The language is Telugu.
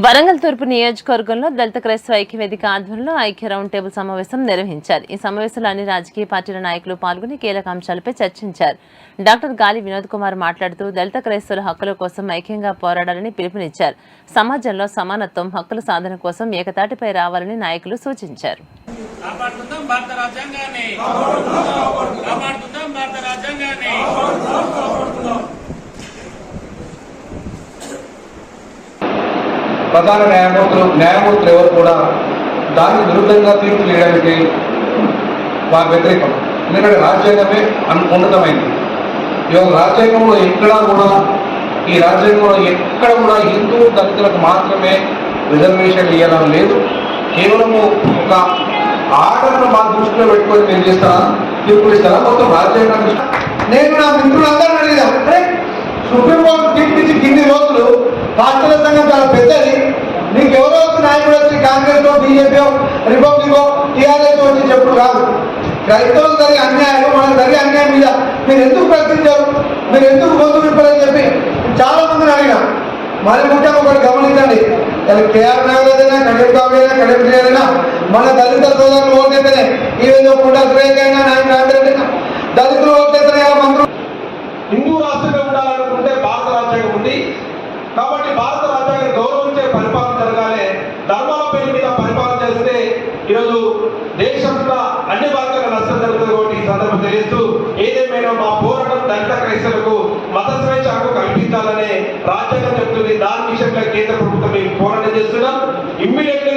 వరంగల్ తూర్పు నియోజకవర్గంలో దళిత క్రైస్తవ ఐక్యవేదిక ఆధ్వర్యంలో ఐక్య రౌండ్ టేబుల్ సమావేశం నిర్వహించారు. ఈ సమావేశంలో అన్ని రాజకీయ పార్టీల నాయకులు పాల్గొని కీలక అంశాలపై చర్చించారు. డాక్టర్ గాలి వినోద్ కుమార్ మాట్లాడుతూ దళిత క్రైస్తవుల హక్కుల కోసం ఐక్యంగా పోరాడాలని పిలుపునిచ్చారు. సమాజంలో సమానత్వం, హక్కుల సాధన కోసం ఏకతాటిపై రావాలని నాయకులు సూచించారు. ప్రధాన న్యాయమూర్తులు ఎవరు కూడా దానికి విరుద్ధంగా తీర్పు చేయడానికి వారి వ్యతిరేకం. ఎందుకంటే రాజ్యాంగమే ఉన్నతమైంది. ఇవాళ రాజ్యాంగంలో ఈ రాజ్యాంగంలో ఎక్కడ కూడా హిందూ దళితులకు మాత్రమే రిజర్వేషన్ ఇవ్వడం లేదు. కేవలము ఒక ఆర్డర్ను మా దృష్టిలో పెట్టుకొని నేను చేస్తానా, తీర్పులు ఇస్తానా, మొత్తం రాజ్యాంగాన్ని. నేను నా మిత్రులందరినీ అడిగాను, సుప్రీంకోర్టు తీర్పు ఇచ్చి కింది రోజులు రాష్ట్ర సంఘం చాలా పెద్దది, నీకు ఎవరో నాయకుడు వచ్చి కాంగ్రెస్, బీజేపీ, రిపబ్లికో, టీఆర్ఎస్ వచ్చి చెప్పుడు కాదు. క్రైస్తవులు జరిగే అన్యాయం, మనకు జరిగే అన్యాయం మీద మీరు ఎందుకు ప్రశ్నించారు, మీరు ఎందుకు గొంతు విప్పారని చెప్పి చాలా మందిని అడిగినా. మరి ముఖ్యంగా ఒకటి గమనించండి, కేఆర్ నాగరైనా, కడెం కావేనా, కడెం క్లియరైనా, మన దళిత సోదరులు ఓటైతేనే ఈరోజు కూడా సురేఖైనా, నాయకులైనా దళితులు ఓటైతేనే మంత్రులు. హిందూ రాష్ట్రంగా ఉండాలనుకుంటే భారత రాజ్యాంగం ఉంది కాబట్టి భారత రాజ్యాంగాన్ని గౌరవించే పరిపాలన జరగాలి. ధర్మాల పేరు మీద పరిపాలన చేస్తే ఈరోజు దేశంలో అన్ని వర్గాల నష్టం జరుగుతుంది. కాబట్టి ఈ సందర్భం తెలియస్తూ ఏదేమైనా మా పోరాటం దళిత క్రైస్తవులకు మత స్వేచ్ఛ హక్కు కల్పించాలనే రాజ్యాంగం చెప్తుంది. దాని విషయంలో కేంద్ర ప్రభుత్వం మేము పోరాటం చేస్తున్నాం. ఇమ్మీడియట్